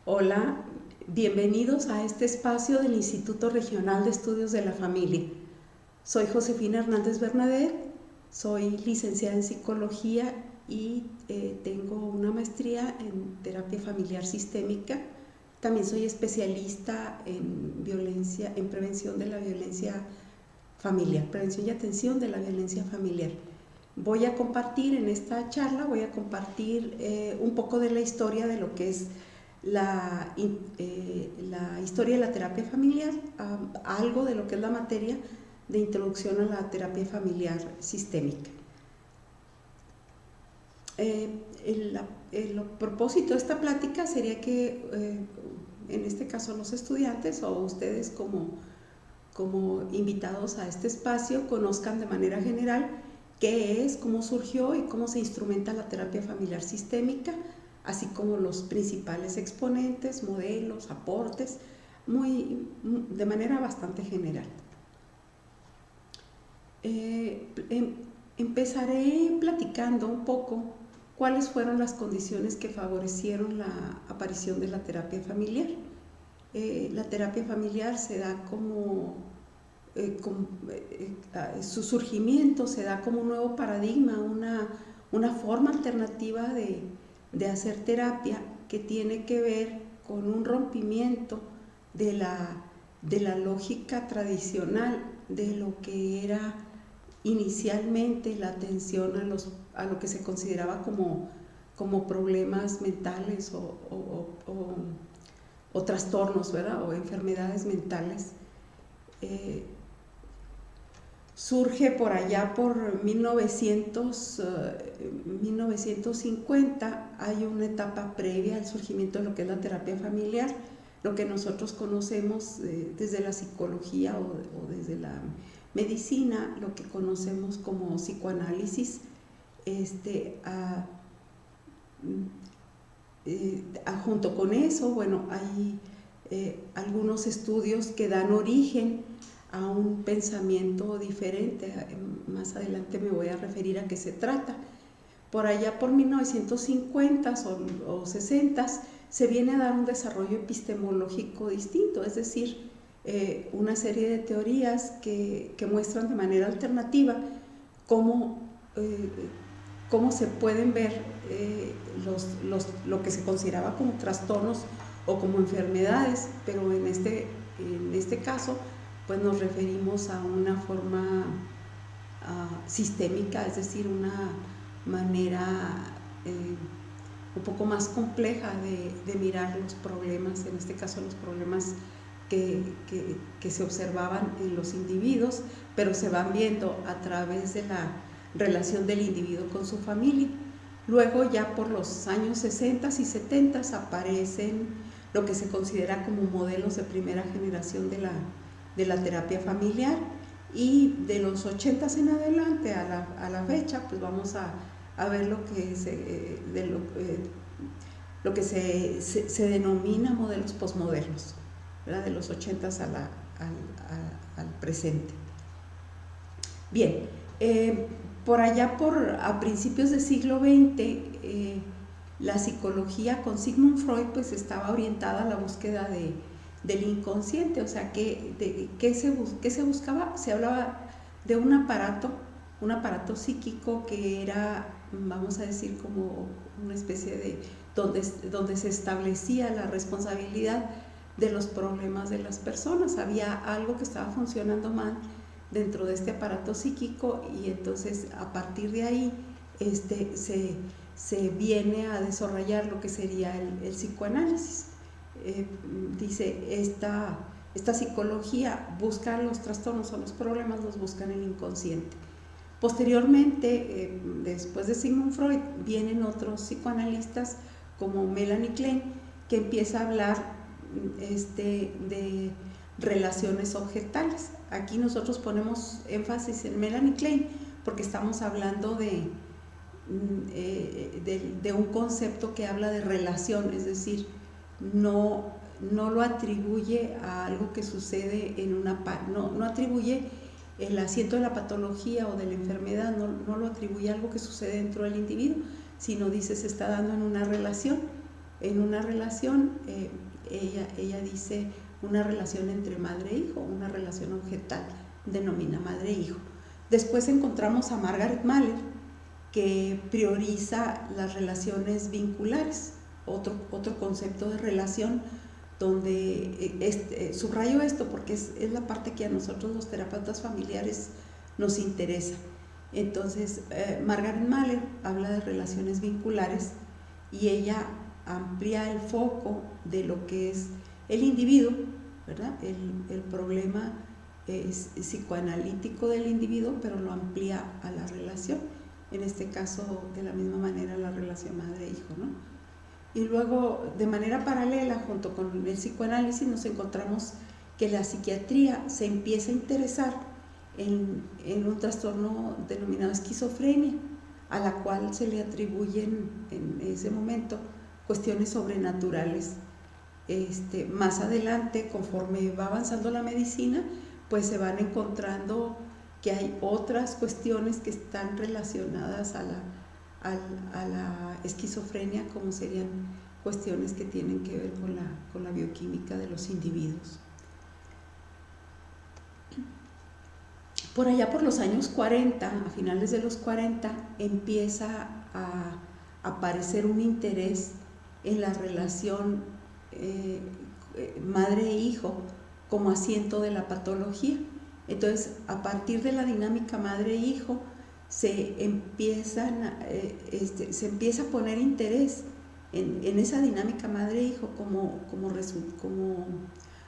Hola, bienvenidos a este espacio del Instituto Regional de Estudios de la Familia. Soy Josefina Hernández Bernadette, soy licenciada en Psicología y tengo una maestría en Terapia Familiar Sistémica. También soy especialista en prevención de la violencia familiar, prevención y atención de la violencia familiar. Voy a compartir en esta charla, un poco de la historia de lo que es la historia de la terapia familiar, algo de lo que es la materia de introducción a la terapia familiar sistémica. El propósito de esta plática sería que, en este caso los estudiantes o ustedes como invitados a este espacio, conozcan de manera general qué es, cómo surgió y cómo se instrumenta la terapia familiar sistémica, así como los principales exponentes, modelos, aportes, de manera bastante general. Empezaré platicando un poco cuáles fueron las condiciones que favorecieron la aparición de la terapia familiar. La terapia familiar se da su surgimiento se da como un nuevo paradigma, una forma alternativa de hacer terapia que tiene que ver con un rompimiento de la lógica tradicional de lo que era inicialmente la atención a lo que se consideraba como problemas mentales o trastornos, ¿verdad? O enfermedades mentales. Surge por allá por 1950, hay una etapa previa al surgimiento de lo que es la terapia familiar, lo que nosotros conocemos desde la psicología o desde la medicina, lo que conocemos como psicoanálisis. Junto con eso, bueno, hay algunos estudios que dan origen a un pensamiento diferente. Más adelante me voy a referir a qué se trata. Por allá por 1950 o 60 se viene a dar un desarrollo epistemológico distinto, es decir, una serie de teorías que muestran de manera alternativa cómo se pueden ver lo que se consideraba como trastornos o como enfermedades, pero en este caso pues nos referimos a una forma sistémica, es decir, una manera un poco más compleja de mirar los problemas, en este caso los problemas que se observaban en los individuos, pero se van viendo a través de la relación del individuo con su familia. Luego ya por los años 60 y 70 aparecen lo que se considera como modelos de primera generación de la terapia familiar, y de los 80 en adelante a la fecha pues vamos a ver lo que se denomina modelos posmodernos, ¿verdad? De los 80 al presente. Bien, por allá a principios del siglo XX, la psicología con Sigmund Freud pues estaba orientada a la búsqueda del inconsciente, o sea, ¿qué se buscaba? Se hablaba de un aparato psíquico que era, vamos a decir, como una especie de donde se establecía la responsabilidad de los problemas de las personas. Había algo que estaba funcionando mal dentro de este aparato psíquico, y entonces a partir de ahí se viene a desarrollar lo que sería el psicoanálisis. Dice, esta psicología busca los trastornos o los problemas, los busca en el inconsciente. Posteriormente, después de Sigmund Freud, vienen otros psicoanalistas como Melanie Klein, que empieza a hablar de relaciones objetales. Aquí nosotros ponemos énfasis en Melanie Klein porque estamos hablando de un concepto que habla de relación, es decir, no lo atribuye a algo que sucede no atribuye el asiento de la patología o de la enfermedad, no lo atribuye a algo que sucede dentro del individuo, sino dice se está dando en una relación en una relación, ella dice una relación entre madre e hijo, una relación objetal, denomina madre e hijo. Después encontramos a Margaret Mahler, que prioriza las relaciones vinculares, otro concepto de relación, donde subrayo esto porque es la parte que a nosotros los terapeutas familiares nos interesa. Entonces, Margaret Mahler habla de relaciones vinculares y ella amplía el foco de lo que es el individuo, ¿verdad? El problema es psicoanalítico del individuo, pero lo amplía a la relación, en este caso de la misma manera la relación madre-hijo, ¿no? Y luego, de manera paralela, junto con el psicoanálisis, nos encontramos que la psiquiatría se empieza a interesar en un trastorno denominado esquizofrenia, a la cual se le atribuyen en ese momento cuestiones sobrenaturales. Más adelante, conforme va avanzando la medicina, pues se van encontrando que hay otras cuestiones que están relacionadas a la esquizofrenia, como serían cuestiones que tienen que ver con la bioquímica de los individuos. Por allá por los años 40, a finales de los 40, empieza a aparecer un interés en la relación madre e hijo como asiento de la patología. Entonces, a partir de la dinámica madre e hijo, se empieza a poner interés en esa dinámica madre-hijo como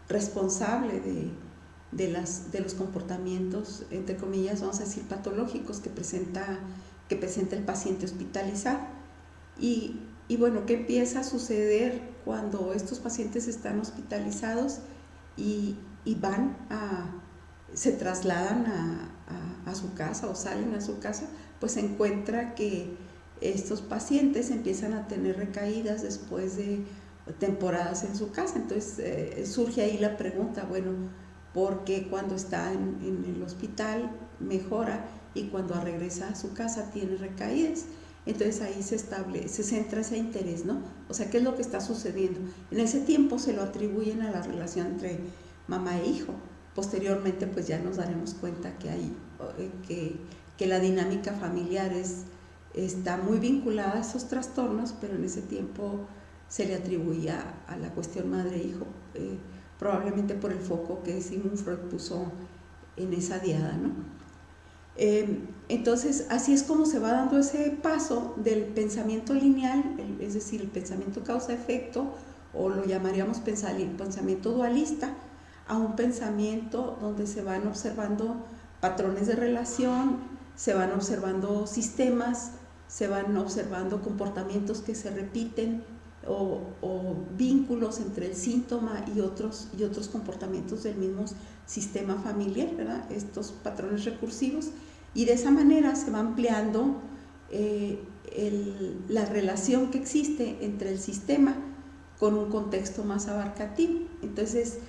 responsable de los comportamientos, entre comillas, vamos a decir, patológicos que presenta el paciente hospitalizado. Y bueno, ¿qué empieza a suceder cuando estos pacientes están hospitalizados y se trasladan a su casa o salen a su casa? Pues se encuentra que estos pacientes empiezan a tener recaídas después de temporadas en su casa. Entonces surge ahí la pregunta, bueno, ¿por qué cuando está en el hospital mejora y cuando regresa a su casa tiene recaídas? Entonces ahí se centra ese interés, ¿no? O sea, ¿qué es lo que está sucediendo? En ese tiempo se lo atribuyen a la relación entre mamá e hijo. Posteriormente, pues ya nos daremos cuenta que la dinámica familiar está muy vinculada a esos trastornos, pero en ese tiempo se le atribuía a la cuestión madre-hijo, probablemente por el foco que Sigmund Freud puso en esa diada, ¿no? Entonces, así es como se va dando ese paso del pensamiento lineal, es decir, el pensamiento causa-efecto, o lo llamaríamos pensamiento dualista, a un pensamiento donde se van observando patrones de relación, se van observando sistemas, se van observando comportamientos que se repiten o vínculos entre el síntoma y otros comportamientos del mismo sistema familiar, ¿verdad? Estos patrones recursivos, y de esa manera se va ampliando la relación que existe entre el sistema con un contexto más abarcativo. Entonces,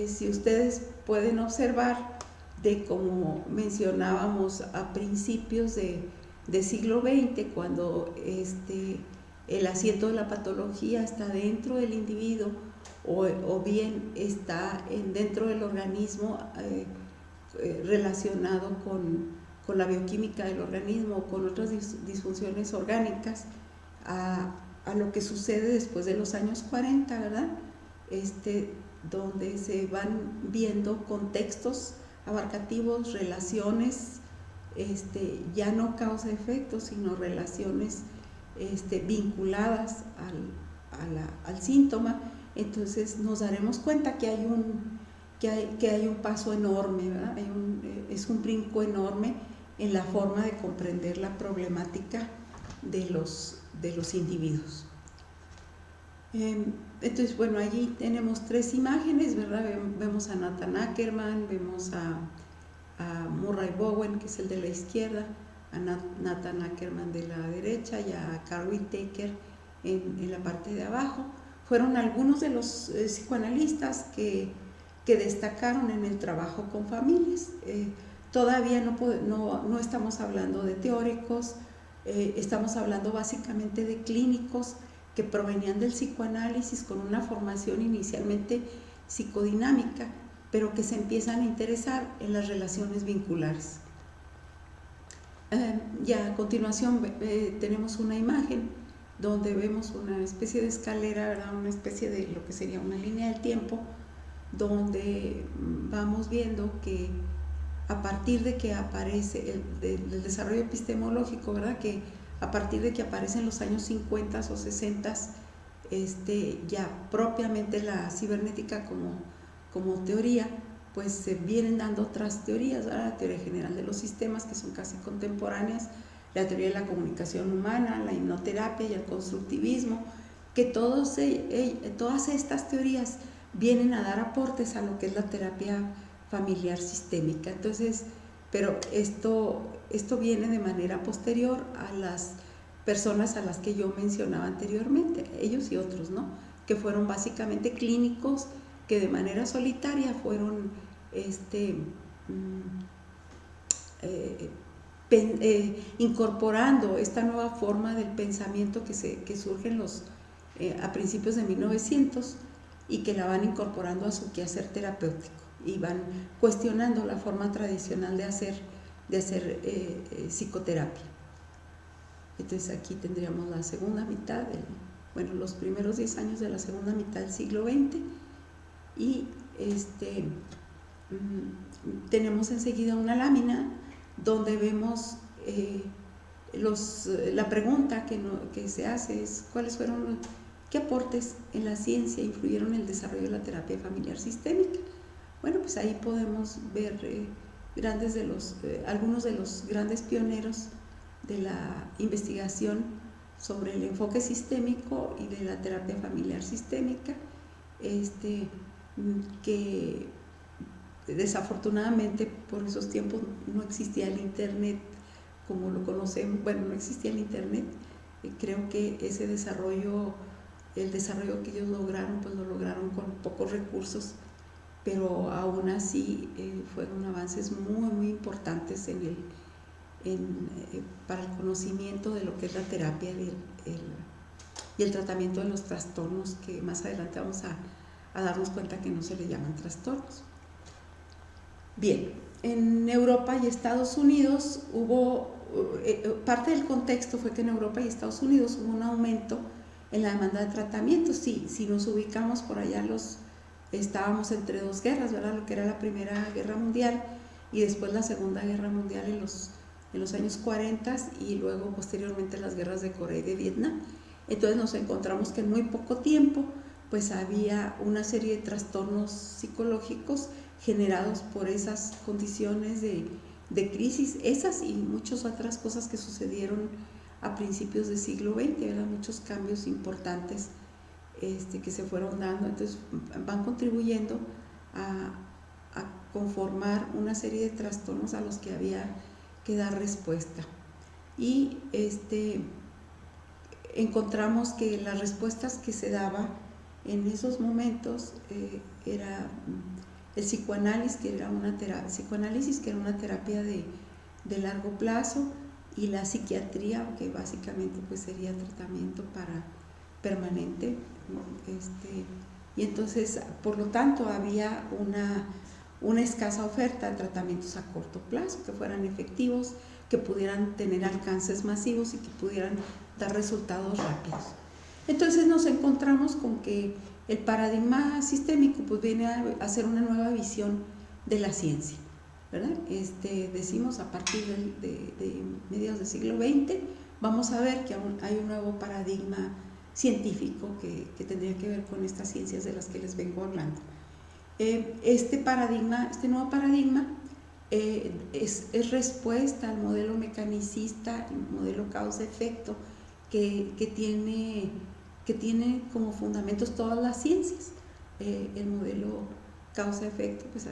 si ustedes pueden observar, de como mencionábamos a principios de siglo XX, cuando el asiento de la patología está dentro del individuo o bien está dentro del organismo, relacionado con la bioquímica del organismo o con otras disfunciones orgánicas, a lo que sucede después de los años 40, ¿verdad? Donde se van viendo contextos abarcativos, relaciones, ya no causa-efecto, sino relaciones vinculadas al síntoma. Entonces nos daremos cuenta que hay un paso enorme, ¿verdad? Es un brinco enorme en la forma de comprender la problemática de los individuos. Entonces, bueno, allí tenemos tres imágenes, ¿verdad? Vemos a Nathan Ackerman, vemos a Murray Bowen, que es el de la izquierda, a Nathan Ackerman de la derecha y a Carl Whittaker en la parte de abajo. Fueron algunos de los psicoanalistas que destacaron en el trabajo con familias. Todavía no estamos hablando de teóricos, estamos hablando básicamente de clínicos que provenían del psicoanálisis con una formación inicialmente psicodinámica, pero que se empiezan a interesar en las relaciones vinculares. Ya a continuación tenemos una imagen donde vemos una especie de escalera, ¿verdad? Una especie de lo que sería una línea del tiempo, donde vamos viendo que a partir de que aparece el desarrollo epistemológico, ¿verdad? Que a partir de que aparecen los años 50 o 60, ya propiamente la cibernética como teoría, pues se vienen dando otras teorías, ¿verdad? La teoría general de los sistemas, que son casi contemporáneas, la teoría de la comunicación humana, la hipnoterapia y el constructivismo, que todas estas teorías vienen a dar aportes a lo que es la terapia familiar sistémica. Entonces, pero esto viene de manera posterior a las personas a las que yo mencionaba anteriormente, ellos y otros, ¿no? Que fueron básicamente clínicos que de manera solitaria fueron incorporando esta nueva forma del pensamiento que surge a principios de 1900 y que la van incorporando a su quehacer terapéutico y van cuestionando la forma tradicional de hacer psicoterapia. Entonces aquí tendríamos la segunda mitad, los primeros 10 años de la segunda mitad del siglo XX y tenemos enseguida una lámina donde vemos la pregunta que se hace es ¿qué aportes en la ciencia influyeron en el desarrollo de la terapia familiar sistémica? Bueno, pues ahí podemos ver algunos de los grandes pioneros de la investigación sobre el enfoque sistémico y de la terapia familiar sistémica, que desafortunadamente por esos tiempos no existía el internet como lo conocemos, no existía el internet. Creo que ese desarrollo, el desarrollo que ellos lograron, pues lo lograron con pocos recursos, pero aún así fueron avances muy, muy importantes para el conocimiento de lo que es la terapia y el tratamiento de los trastornos, que más adelante vamos a darnos cuenta que no se le llaman trastornos. Bien, en Europa y Estados Unidos parte del contexto fue que en Europa y Estados Unidos hubo un aumento en la demanda de tratamientos. Si nos ubicamos por allá, estábamos entre dos guerras, ¿verdad? Lo que era la Primera Guerra Mundial y después la Segunda Guerra Mundial en los años 40 y luego posteriormente las guerras de Corea y de Vietnam. Entonces nos encontramos que en muy poco tiempo pues había una serie de trastornos psicológicos generados por esas condiciones de crisis, esas y muchas otras cosas que sucedieron a principios del siglo XX, ¿verdad? Muchos cambios importantes que se fueron dando, entonces van contribuyendo a conformar una serie de trastornos a los que había que dar respuesta. Y encontramos que las respuestas que se daban en esos momentos era el psicoanálisis, que era una terapia de largo plazo, y la psiquiatría, que básicamente pues sería tratamiento permanente, y entonces por lo tanto había una escasa oferta de tratamientos a corto plazo que fueran efectivos, que pudieran tener alcances masivos y que pudieran dar resultados rápidos. Entonces nos encontramos con que el paradigma sistémico pues viene a hacer una nueva visión de la ciencia, ¿verdad? Decimos a partir de mediados del siglo XX vamos a ver que hay un nuevo paradigma científico que tendría que ver con estas ciencias de las que les vengo hablando. Este nuevo paradigma es respuesta al modelo mecanicista, el modelo causa-efecto que tiene como fundamentos todas las ciencias. El modelo causa-efecto pues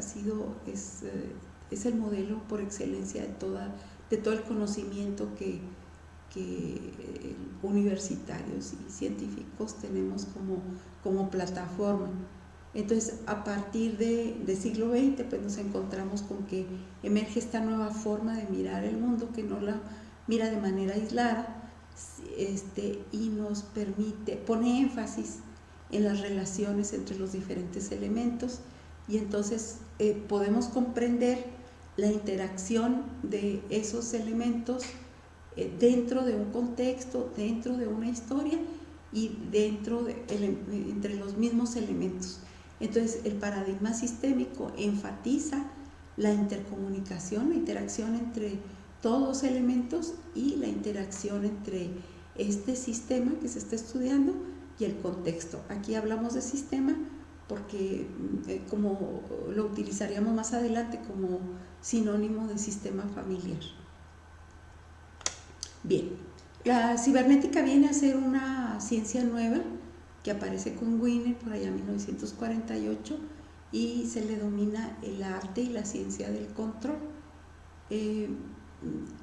es el modelo por excelencia de todo el conocimiento que universitarios y científicos tenemos como plataforma. Entonces, a partir del siglo XX, pues nos encontramos con que emerge esta nueva forma de mirar el mundo, que no la mira de manera aislada, y nos pone énfasis en las relaciones entre los diferentes elementos, y entonces podemos comprender la interacción de esos elementos dentro de un contexto, dentro de una historia y entre los mismos elementos. Entonces el paradigma sistémico enfatiza la intercomunicación, la interacción entre todos los elementos y la interacción entre este sistema que se está estudiando y el contexto. Aquí hablamos de sistema porque como lo utilizaríamos más adelante como sinónimo de sistema familiar. Bien, la cibernética viene a ser una ciencia nueva que aparece con Wiener por allá en 1948 y se le denomina el arte y la ciencia del control.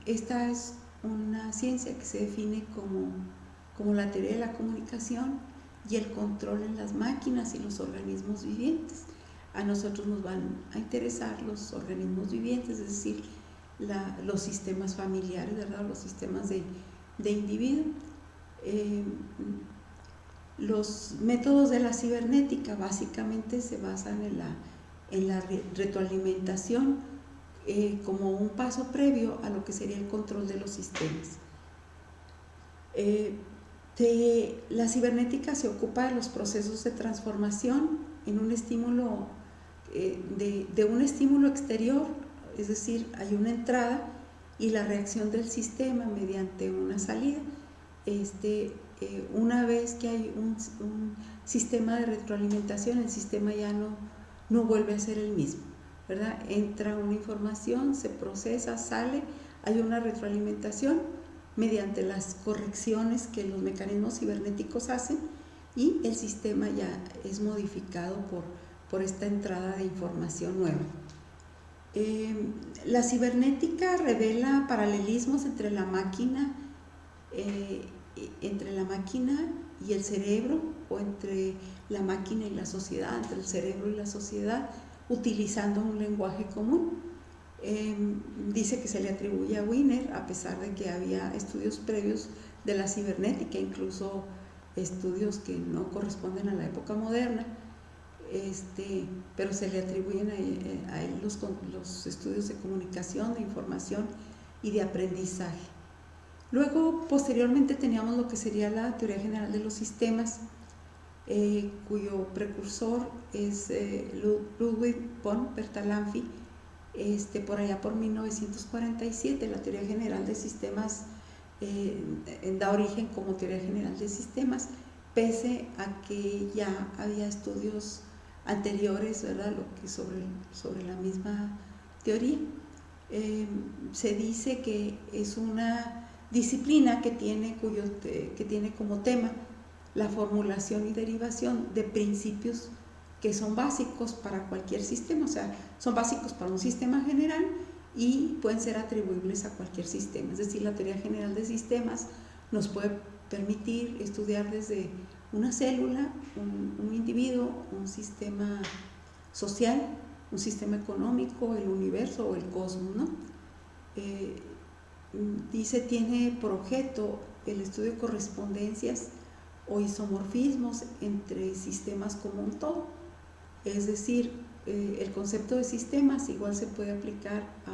Esta es una ciencia que se define como la teoría de la comunicación y el control en las máquinas y los organismos vivientes. A nosotros nos van a interesar los organismos vivientes, es decir, los sistemas familiares, ¿verdad? Los sistemas de individuo. Los métodos de la cibernética básicamente se basan en la retroalimentación como un paso previo a lo que sería el control de los sistemas. La cibernética se ocupa de los procesos de transformación en un estímulo, de un estímulo exterior, es decir, hay una entrada y la reacción del sistema mediante una salida. Una vez que hay un sistema de retroalimentación, el sistema ya no vuelve a ser el mismo, ¿verdad? Entra una información, se procesa, sale, hay una retroalimentación mediante las correcciones que los mecanismos cibernéticos hacen y el sistema ya es modificado por esta entrada de información nueva. La cibernética revela paralelismos entre la máquina y el cerebro, o entre la máquina y la sociedad, entre el cerebro y la sociedad, utilizando un lenguaje común. Dice que se le atribuye a Wiener, a pesar de que había estudios previos de la cibernética, incluso estudios que no corresponden a la época moderna, pero se le atribuyen a él los estudios de comunicación, de información y de aprendizaje. Luego, posteriormente, teníamos lo que sería la teoría general de los sistemas, cuyo precursor es Ludwig von Bertalanffy, por allá por 1947. La teoría general de sistemas da origen como teoría general de sistemas, pese a que ya había estudios anteriores, ¿verdad?, sobre la misma teoría. Se dice que es una disciplina que tiene como tema la formulación y derivación de principios que son básicos para cualquier sistema, o sea, son básicos para un sistema general y pueden ser atribuibles a cualquier sistema. Es decir, la teoría general de sistemas nos puede permitir estudiar desde una célula, un individuo, un sistema social, un sistema económico, el universo o el cosmos, ¿no? Dice, tiene por objeto el estudio de correspondencias o isomorfismos entre sistemas como un todo. Es decir, el concepto de sistemas igual se puede aplicar a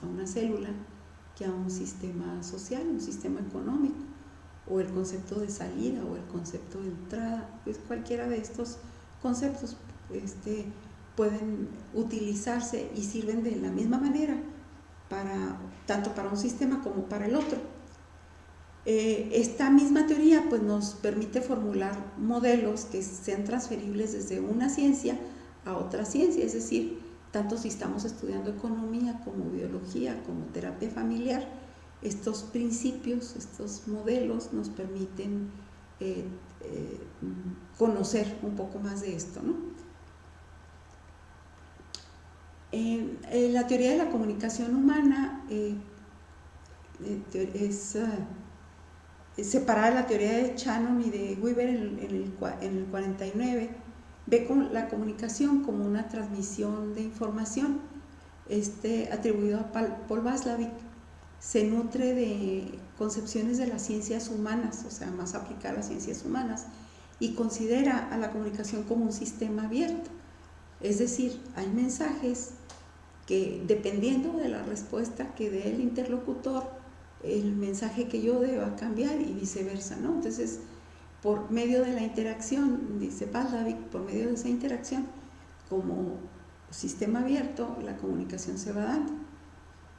una célula que a un sistema social, un sistema económico, o el concepto de salida o el concepto de entrada. Pues cualquiera de estos conceptos pueden utilizarse y sirven de la misma manera tanto para un sistema como para el otro. Esta misma teoría pues nos permite formular modelos que sean transferibles desde una ciencia a otra ciencia, es decir, tanto si estamos estudiando economía como biología, como terapia familiar, estos principios, estos modelos nos permiten conocer un poco más de esto, ¿no? La teoría de la comunicación humana es separada de la teoría de Shannon y de Weber en el 49, ve con la comunicación como una transmisión de información, atribuido a Paul Watzlawick. se nutre de concepciones de las ciencias humanas, o sea, más aplicada a las ciencias humanas, y considera a la comunicación como un sistema abierto. Es decir, hay mensajes que, dependiendo de la respuesta que dé el interlocutor, el mensaje que yo dé va a cambiar y viceversa, ¿no? Entonces, por medio de la interacción, dice Pavlovich, por medio de esa interacción, como sistema abierto, la comunicación se va dando.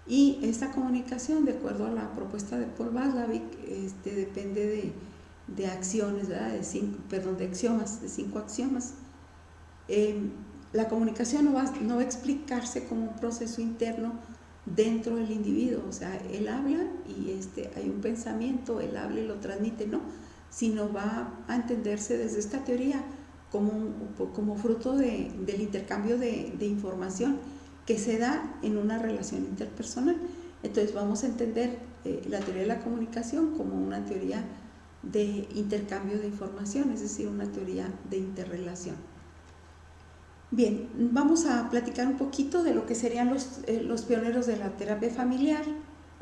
Y esta comunicación, de acuerdo a la propuesta de Paul Pavlovich, depende de acciones, ¿verdad? de axiomas, de 5 axiomas. La comunicación no va a explicarse como un proceso interno dentro del individuo, o sea, él habla y hay un pensamiento, él habla y lo transmite, no, sino va a entenderse desde esta teoría como fruto del intercambio de información que se da en una relación interpersonal. Entonces vamos a entender la teoría de la comunicación como una teoría de intercambio de información, es decir, una teoría de interrelación. Bien, vamos a platicar un poquito de lo que serían los pioneros de la terapia familiar,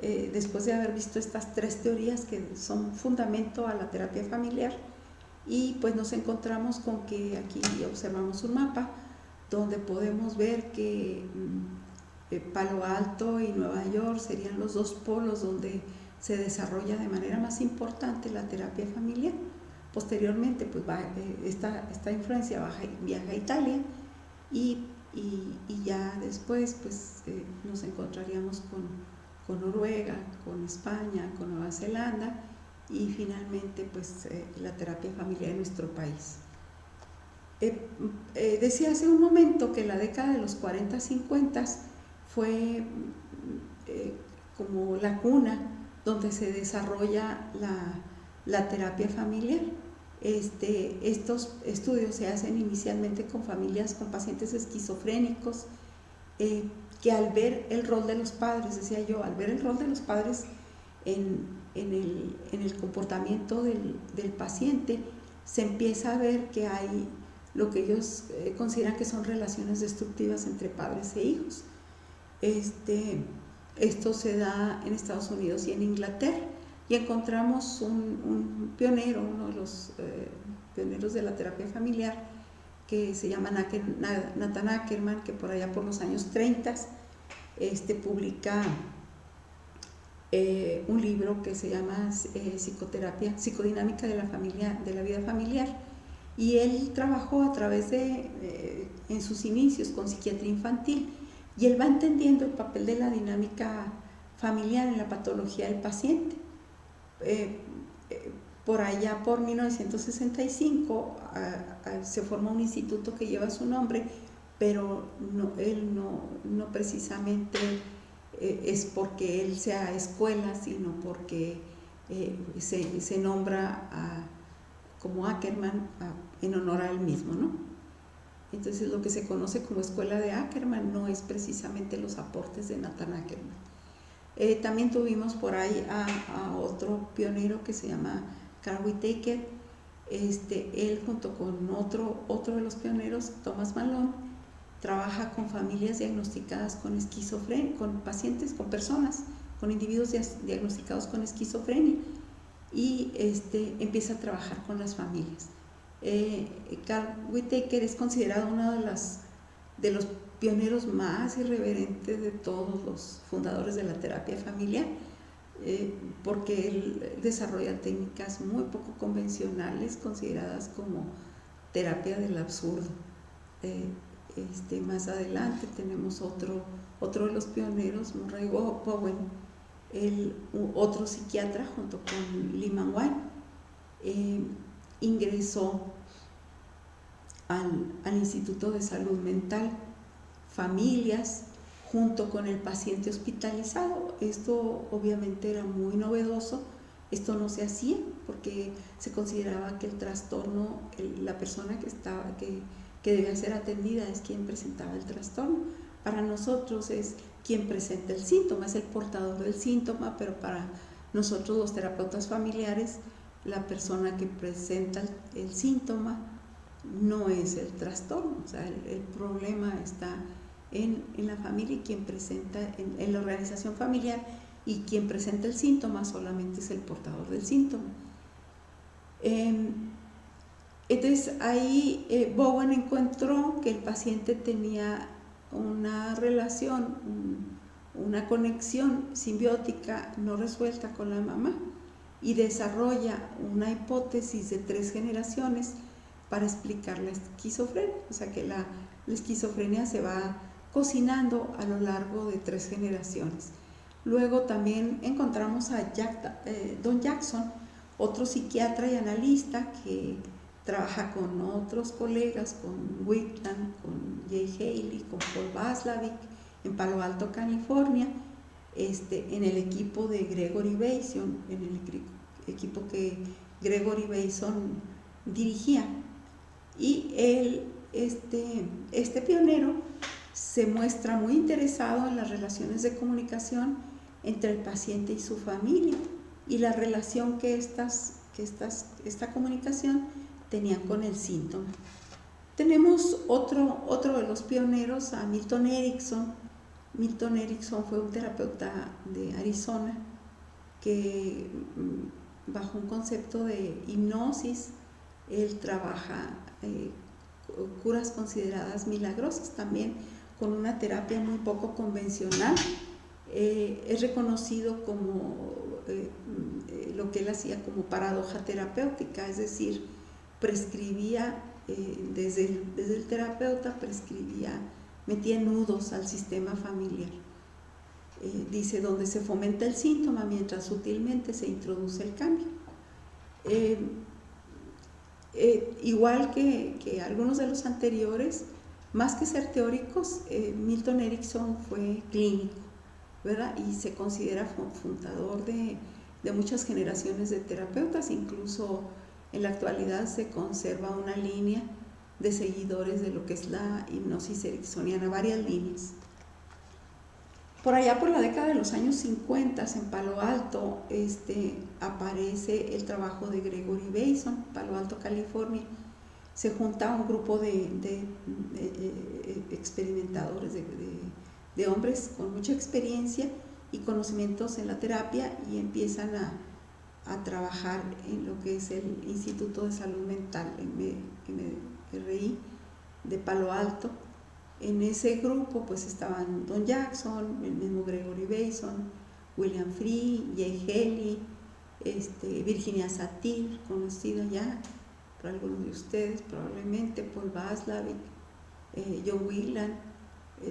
después de haber visto estas 3 teorías que son fundamento a la terapia familiar. Y pues nos encontramos con que aquí observamos un mapa donde podemos ver que Palo Alto y Nueva York serían los 2 polos donde se desarrolla de manera más importante la terapia familiar. Posteriormente, pues esta influencia viaja a Italia y ya después pues nos encontraríamos con Noruega, con España, con Nueva Zelanda y finalmente pues la terapia familiar en nuestro país. Decía hace un momento que la década de los 40-50 fue como la cuna donde se desarrolla la terapia familiar. Estos estudios se hacen inicialmente con familias con pacientes esquizofrénicos que al ver el rol de los padres, decía yo, al ver el rol de los padres en el comportamiento del paciente, se empieza a ver que hay lo que ellos consideran que son relaciones destructivas entre padres e hijos. Esto se da en Estados Unidos y en Inglaterra, y encontramos un pionero, uno de los pioneros de la terapia familiar, que se llama Nathan Ackerman, que por allá por los años 30 publica un libro que se llama Psicodinámica de la vida familiar, y él trabajó a través en sus inicios con psiquiatría infantil, y él va entendiendo el papel de la dinámica familiar en la patología del paciente. Por allá por 1965 se forma un instituto que lleva su nombre, pero él no precisamente es porque él sea escuela, sino porque se nombra como Ackerman en honor a él mismo, ¿no? Entonces lo que se conoce como escuela de Ackerman no es precisamente los aportes de Nathan Ackerman. También tuvimos por ahí a otro pionero que se llama Carl Whitaker. Él junto con otro de los pioneros, Thomas Malone, trabaja con familias diagnosticadas con esquizofrenia, con pacientes, con personas, con individuos diagnosticados con esquizofrenia, y empieza a trabajar con las familias. Carl Whitaker es considerado uno de los pioneros más irreverentes de todos los fundadores de la terapia familiar, porque él desarrolla técnicas muy poco convencionales consideradas como terapia del absurdo. Más adelante tenemos otro de los pioneros, Murray Bowen, otro psiquiatra junto con Lyman Wine, ingresó al Instituto de Salud Mental, familias, junto con el paciente hospitalizado. Esto obviamente era muy novedoso, esto no se hacía porque se consideraba que el trastorno, la persona que debía ser atendida es quien presentaba el trastorno. Para nosotros es quien presenta el síntoma, es el portador del síntoma, pero para nosotros los terapeutas familiares, la persona que presenta el síntoma no es el trastorno, o sea, el problema está en la familia, y quien presenta en la organización familiar, y quien presenta el síntoma solamente es el portador del síntoma. Entonces ahí Bowen encontró que el paciente tenía una relación, una conexión simbiótica no resuelta con la mamá y desarrolla una hipótesis de 3 generaciones para explicar la esquizofrenia, o sea que la esquizofrenia se va cocinando a lo largo de 3 generaciones. Luego también encontramos a Don Jackson, otro psiquiatra y analista que trabaja con otros colegas, con Wigand, con Jay Haley, con Paul Watzlawick, en Palo Alto, California, en el equipo de Gregory Bateson, en el equipo que Gregory Bateson dirigía. Y él, este pionero se muestra muy interesado en las relaciones de comunicación entre el paciente y su familia y la relación que esta comunicación tenía con el síntoma. Tenemos otro de los pioneros, a Milton Erickson. Milton Erickson fue un terapeuta de Arizona que, bajo un concepto de hipnosis, él trabaja curas consideradas milagrosas, también con una terapia muy poco convencional. Es reconocido como lo que él hacía como paradoja terapéutica, es decir, prescribía desde el terapeuta, metía nudos al sistema familiar. Dice, donde se fomenta el síntoma mientras sutilmente se introduce el cambio. Igual que algunos de los anteriores, más que ser teóricos, Milton Erickson fue clínico, ¿verdad? Y se considera fundador de muchas generaciones de terapeutas. Incluso en la actualidad se conserva una línea de seguidores de lo que es la hipnosis ericksoniana, varias líneas. Por allá por la década de los años 50, en Palo Alto, aparece el trabajo de Gregory Bateson, Palo Alto, California. Se junta un grupo de experimentadores, de hombres con mucha experiencia y conocimientos en la terapia, y empiezan a trabajar en lo que es el Instituto de Salud Mental, MRI, de Palo Alto. En ese grupo pues estaban Don Jackson, el mismo Gregory Bateson, William Free, Jay Haley, Virginia Satir, conocida ya por algunos de ustedes probablemente, Paul Watzlawick, John Wigand,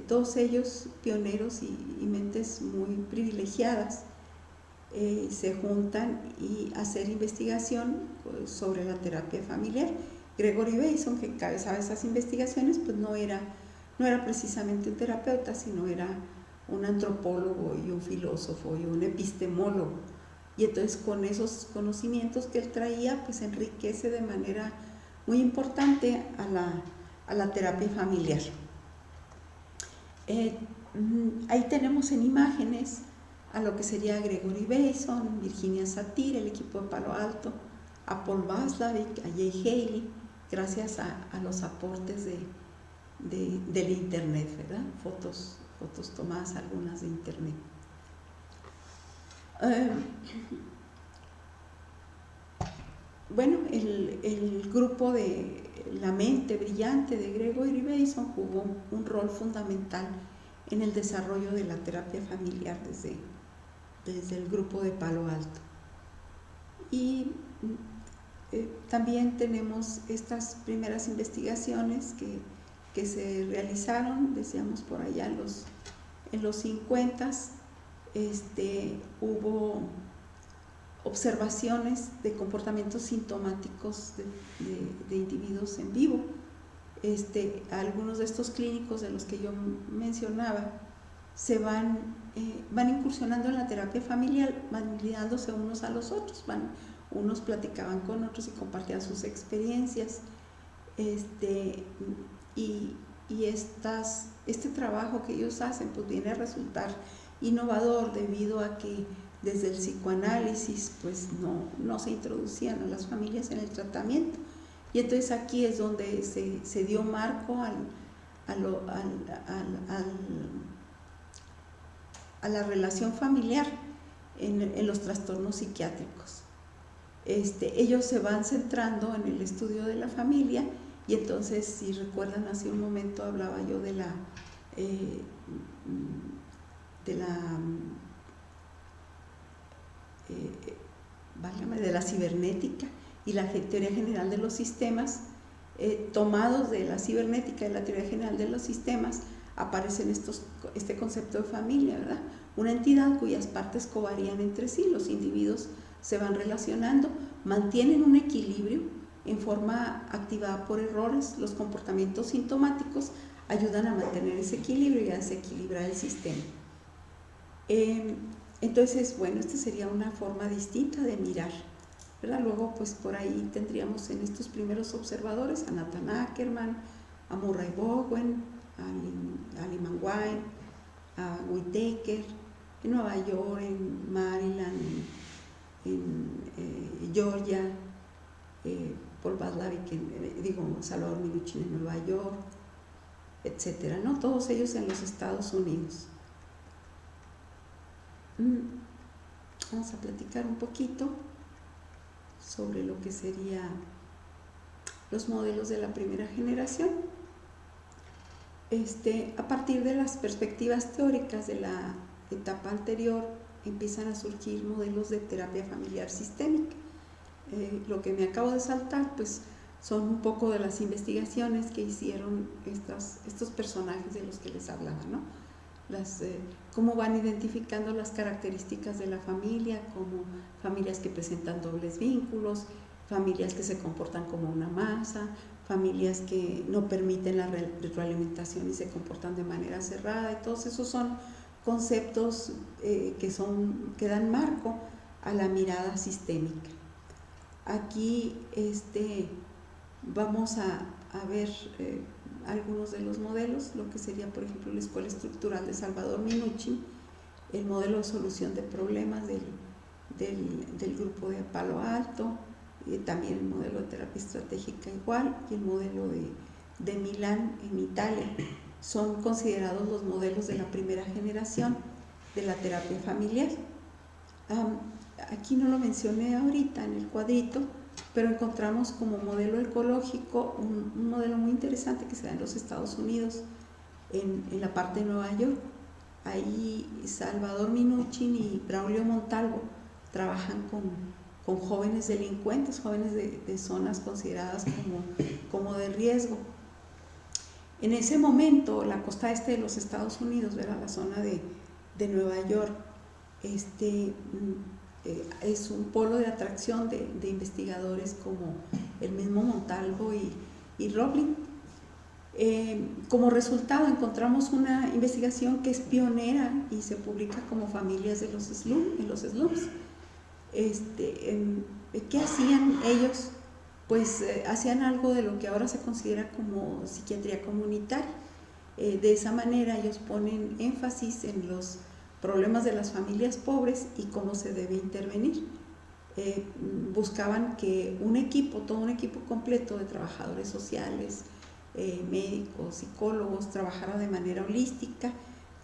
todos ellos pioneros y mentes muy privilegiadas. Se juntan y hacer investigación sobre la terapia familiar. Gregory Bateson, que encabezaba esas investigaciones, pues no era precisamente un terapeuta, sino era un antropólogo y un filósofo y un epistemólogo. Y entonces con esos conocimientos que él traía, pues enriquece de manera muy importante a la terapia familiar. Ahí tenemos en imágenes a lo que sería Gregory Bateson, Virginia Satir, el equipo de Palo Alto, a Paul Watzlawick, a Jay Haley, gracias a los aportes del internet, ¿verdad? Fotos tomadas algunas de internet. Bueno, el grupo de la mente brillante de Gregory Bateson jugó un rol fundamental en el desarrollo de la terapia familiar desde el grupo de Palo Alto. Y también tenemos estas primeras investigaciones que se realizaron, decíamos por allá en los 50s, hubo observaciones de comportamientos sintomáticos de individuos en vivo. Algunos de estos clínicos de los que yo mencionaba se van incursionando en la terapia familiar, van lidándose unos a los otros, unos platicaban con otros y compartían sus experiencias, y este trabajo que ellos hacen pues viene a resultar innovador debido a que desde el psicoanálisis pues no se introducían a las familias en el tratamiento, y entonces aquí es donde se dio marco a la relación familiar. en los trastornos psiquiátricos. Ellos se van centrando en el estudio de la familia, y entonces, si recuerdan, hace un momento hablaba yo de la cibernética y la teoría general de los sistemas. Tomados de la cibernética y la teoría general de los sistemas, aparecen este concepto de familia, ¿verdad? Una entidad cuyas partes covarían entre sí, los individuos se van relacionando, mantienen un equilibrio en forma activada por errores. Los comportamientos sintomáticos ayudan a mantener ese equilibrio y a desequilibrar el sistema. Entonces, bueno, esta sería una forma distinta de mirar, ¿verdad? Luego, pues por ahí tendríamos en estos primeros observadores a Nathan Ackerman, a Murray Bowen, a Lyman Wine, a Whittaker, en Nueva York, en Maryland, en Georgia, Paul Watzlawick, Salvador Minuchin en Nueva York, etcétera, ¿no? Todos ellos en los Estados Unidos. Vamos a platicar un poquito sobre lo que serían los modelos de la primera generación. A partir de las perspectivas teóricas de la etapa anterior, empiezan a surgir modelos de terapia familiar sistémica. Lo que me acabo de saltar, pues, son un poco de las investigaciones que hicieron estos personajes de los que les hablaba, ¿no? Cómo van identificando las características de la familia, como familias que presentan dobles vínculos, familias que se comportan como una masa, familias que no permiten la retroalimentación y se comportan de manera cerrada, y todos esos son conceptos que dan marco a la mirada sistémica. Aquí vamos a ver algunos de los modelos, lo que sería, por ejemplo, la Escuela Estructural de Salvador Minuchin, el modelo de solución de problemas del grupo de Palo Alto, también el modelo de terapia estratégica igual, y el modelo de Milán en Italia. Son considerados los modelos de la primera generación de la terapia familiar. Aquí no lo mencioné ahorita en el cuadrito, pero encontramos como modelo ecológico un modelo muy interesante que se da en los Estados Unidos, en la parte de Nueva York. Ahí Salvador Minuchin y Braulio Montalvo trabajan con jóvenes delincuentes, jóvenes de zonas consideradas como de riesgo. En ese momento, la costa este de los Estados Unidos, ¿verdad? La zona de Nueva York, es un polo de atracción de investigadores como el mismo Montalvo y Roblin. Como resultado encontramos una investigación que es pionera y se publica como Familias de los Slums, en los slums. ¿Qué hacían ellos? Pues hacían algo de lo que ahora se considera como psiquiatría comunitaria. De esa manera ellos ponen énfasis en los problemas de las familias pobres y cómo se debe intervenir. Buscaban que todo un equipo completo de trabajadores sociales, médicos, psicólogos, trabajara de manera holística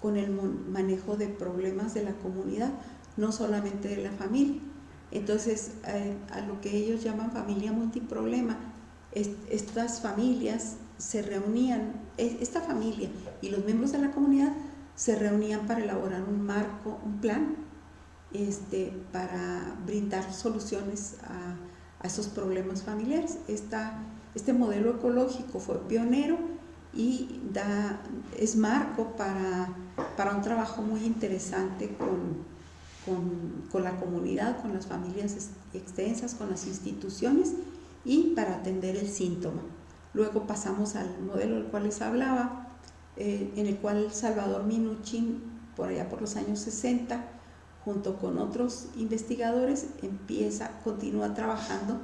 con el manejo de problemas de la comunidad, no solamente de la familia. Entonces, a lo que ellos llaman familia multiproblema, estas familias se reunían, esta familia y los miembros de la comunidad se reunían para elaborar un marco, un plan, para brindar soluciones a esos problemas familiares. Este modelo ecológico fue pionero y es marco para un trabajo muy interesante con la comunidad, con las familias extensas, con las instituciones y para atender el síntoma. Luego pasamos al modelo del cual les hablaba, en el cual Salvador Minuchin, por allá por los años 60, junto con otros investigadores, continúa trabajando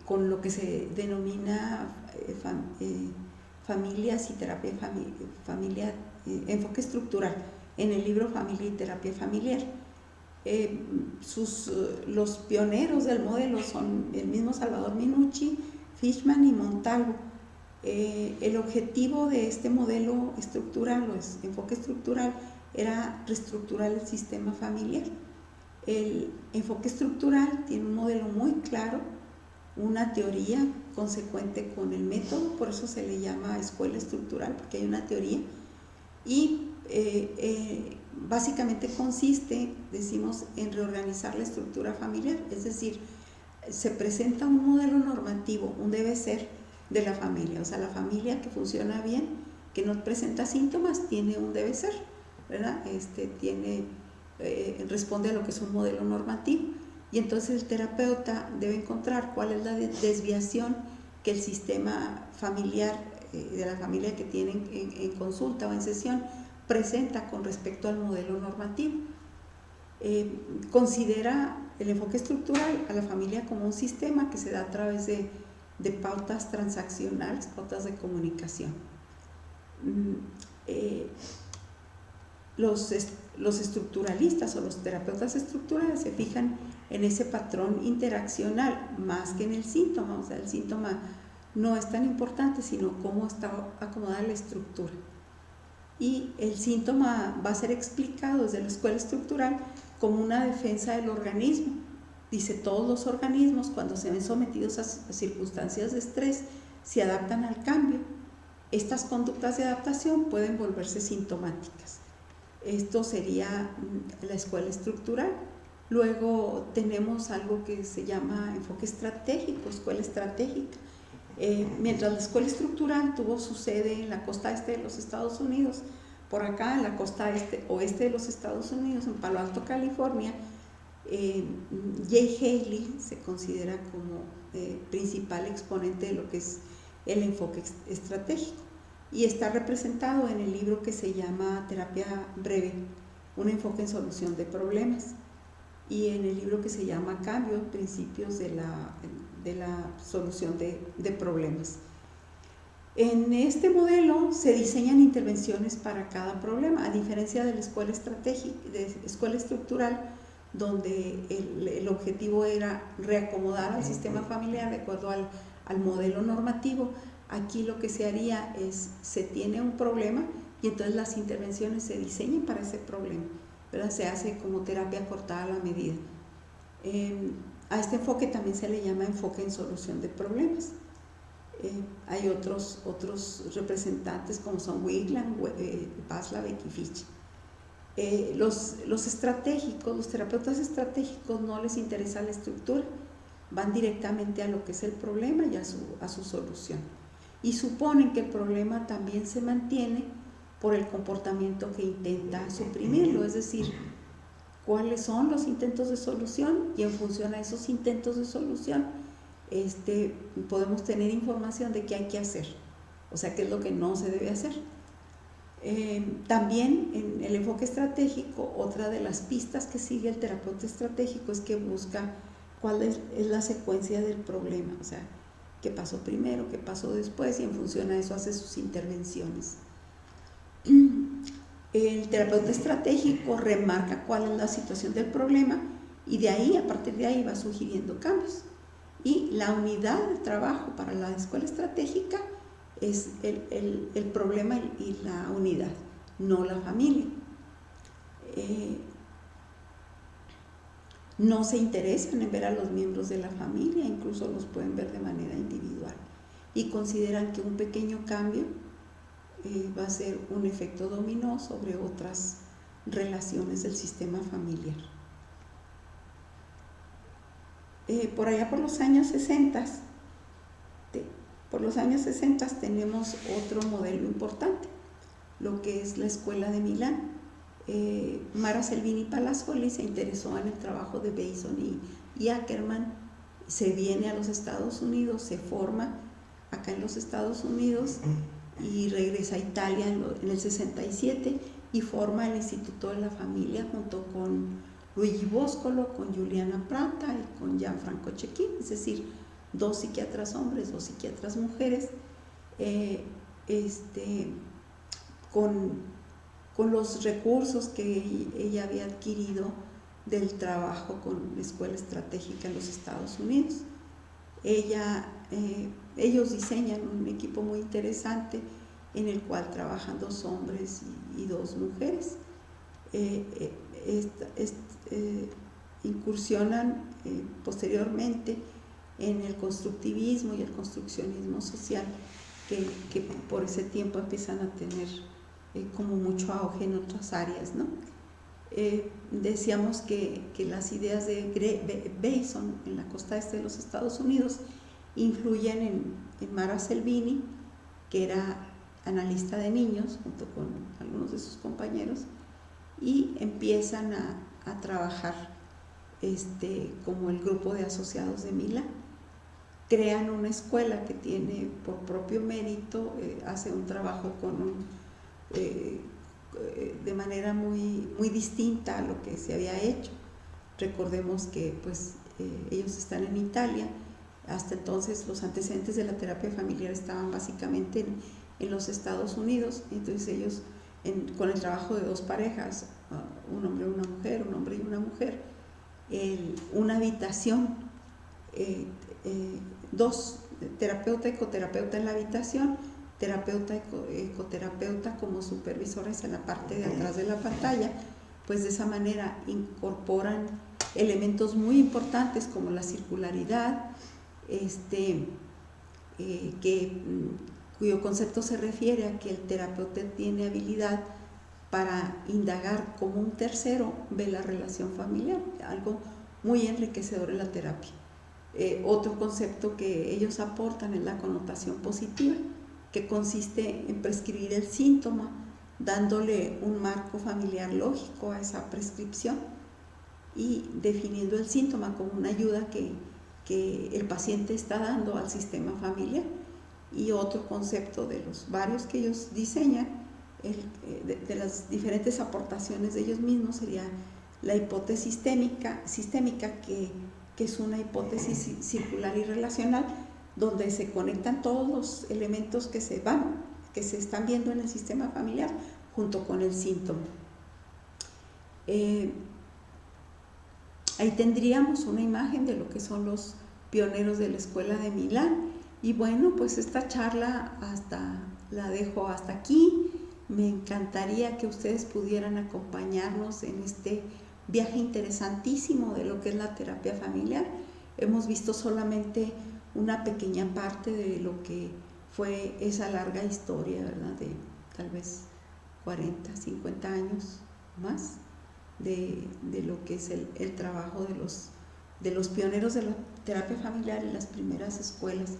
con lo que se denomina familias y terapia familiar, enfoque estructural, en el libro Familia y Terapia Familiar. Los pioneros del modelo son el mismo Salvador Minuchin, Fishman y Montalvo. El objetivo de este modelo estructural, o enfoque estructural, era reestructurar el sistema familiar. El enfoque estructural tiene un modelo muy claro, una teoría consecuente con el método, por eso se le llama escuela estructural, porque hay una teoría, y básicamente consiste, decimos, en reorganizar la estructura familiar, es decir, se presenta un modelo normativo, un debe ser de la familia, o sea, la familia que funciona bien, que no presenta síntomas, tiene un debe ser, ¿verdad? Responde a lo que es un modelo normativo, y entonces el terapeuta debe encontrar cuál es la desviación que el sistema familiar, de la familia que tienen en consulta o en sesión, presenta con respecto al modelo normativo. Considera el enfoque estructural a la familia como un sistema que se da a través de pautas transaccionales, pautas de comunicación. Los estructuralistas o los terapeutas estructurales se fijan en ese patrón interaccional más que en el síntoma, o sea, el síntoma no es tan importante, sino cómo está acomodada la estructura. Y el síntoma va a ser explicado desde la escuela estructural como una defensa del organismo. Dice, todos los organismos, cuando se ven sometidos a circunstancias de estrés, se adaptan al cambio. Estas conductas de adaptación pueden volverse sintomáticas. Esto sería la escuela estructural. Luego tenemos algo que se llama enfoque estratégico, escuela estratégica. Mientras la escuela estructural tuvo su sede en la costa este de los Estados Unidos, por acá en la costa oeste de los Estados Unidos, en Palo Alto, California, Jay Haley se considera como principal exponente de lo que es el enfoque estratégico, y está representado en el libro que se llama Terapia Breve, un enfoque en solución de problemas, y en el libro que se llama Cambio, principios de la solución de problemas. En este modelo se diseñan intervenciones para cada problema, a diferencia de la escuela estructural, donde el objetivo era reacomodar al sistema familiar de acuerdo al modelo normativo. Aquí lo que se haría es, se tiene un problema y entonces las intervenciones se diseñan para ese problema, ¿verdad? Se hace como terapia cortada a la medida. A este enfoque también se le llama enfoque en solución de problemas. Hay otros representantes como son Wigland, Paslavik y Fitch. Los estratégicos, los terapeutas estratégicos no les interesa la estructura, van directamente a lo que es el problema y a su solución, y suponen que el problema también se mantiene por el comportamiento que intenta suprimirlo, es decir, cuáles son los intentos de solución, y en función a esos intentos de solución podemos tener información de qué hay que hacer, o sea, qué es lo que no se debe hacer. También en el enfoque estratégico, otra de las pistas que sigue el terapeuta estratégico es que busca cuál es la secuencia del problema, o sea, qué pasó primero, qué pasó después, y en función a eso hace sus intervenciones. El terapeuta estratégico remarca cuál es la situación del problema, y de ahí, a partir de ahí, va sugiriendo cambios. Y la unidad de trabajo para la escuela estratégica es el problema y la unidad, no la familia. No se interesan en ver a los miembros de la familia, incluso los pueden ver de manera individual, y consideran que un pequeño cambio va a ser un efecto dominó sobre otras relaciones del sistema familiar. Por allá por los años 60 tenemos otro modelo importante, lo que es la Escuela de Milán. Mara Selvini Palazzoli se interesó en el trabajo de Bateson y Ackerman, se viene a los Estados Unidos, se forma acá en los Estados Unidos y regresa a Italia en el 67 y forma el Instituto de la Familia junto con Luigi Boscolo, con Giuliana Prata y con Gianfranco Cecchin, es decir, 2 psiquiatras hombres, 2 psiquiatras mujeres, con los recursos que ella había adquirido del trabajo con la escuela estratégica en los Estados Unidos. Ellos diseñan un equipo muy interesante en el cual trabajan 2 hombres y 2 mujeres. incursionan posteriormente en el constructivismo y el construccionismo social, que por ese tiempo empiezan a tener como mucho auge en otras áreas, ¿no? Decíamos que las ideas de Bateson en la costa este de los Estados Unidos influyen en Mara Selvini, que era analista de niños junto con algunos de sus compañeros, y empiezan a trabajar como el grupo de asociados de Milán. Crean una escuela que tiene por propio mérito, hace un trabajo de manera muy, muy distinta a lo que se había hecho. Recordemos que pues, ellos están en Italia. Hasta entonces los antecedentes de la terapia familiar estaban básicamente en los Estados Unidos. Entonces ellos, con el trabajo de dos parejas, un hombre y una mujer, un hombre y una mujer, una habitación, dos, terapeuta y coterapeuta en la habitación, terapeuta y ecoterapeuta como supervisores en la parte de atrás de la pantalla, pues de esa manera incorporan elementos muy importantes como la circularidad, cuyo concepto se refiere a que el terapeuta tiene habilidad para indagar como un tercero ve la relación familiar, algo muy enriquecedor en la terapia. Otro concepto que ellos aportan es la connotación positiva, que consiste en prescribir el síntoma, dándole un marco familiar lógico a esa prescripción y definiendo el síntoma como una ayuda que el paciente está dando al sistema familiar. Y otro concepto de los varios que ellos diseñan, de las diferentes aportaciones de ellos mismos, sería la hipótesis sistémica, que es una hipótesis circular y relacional, donde se conectan todos los elementos que se están viendo en el sistema familiar junto con el síntoma. Ahí tendríamos una imagen de lo que son los pioneros de la Escuela de Milán. Y bueno, pues esta charla la dejo hasta aquí. Me encantaría que ustedes pudieran acompañarnos en este viaje interesantísimo de lo que es la terapia familiar. Hemos visto solamente una pequeña parte de lo que fue esa larga historia, ¿verdad? De tal vez 40, 50 años más de lo que es el trabajo de los pioneros de la terapia familiar y las primeras escuelas.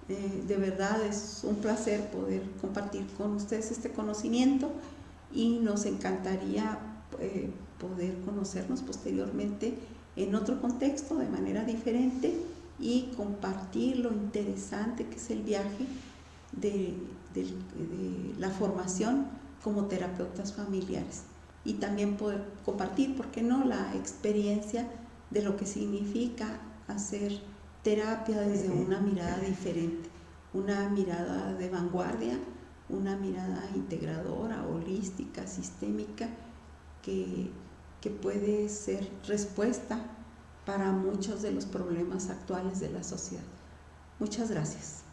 De verdad es un placer poder compartir con ustedes este conocimiento y nos encantaría poder conocernos posteriormente en otro contexto de manera diferente y compartir lo interesante que es el viaje de la formación como terapeutas familiares y también poder compartir, ¿por qué no?, la experiencia de lo que significa hacer terapia desde una mirada diferente, una mirada de vanguardia, una mirada integradora, holística, sistémica, que puede ser respuesta para muchos de los problemas actuales de la sociedad. Muchas gracias.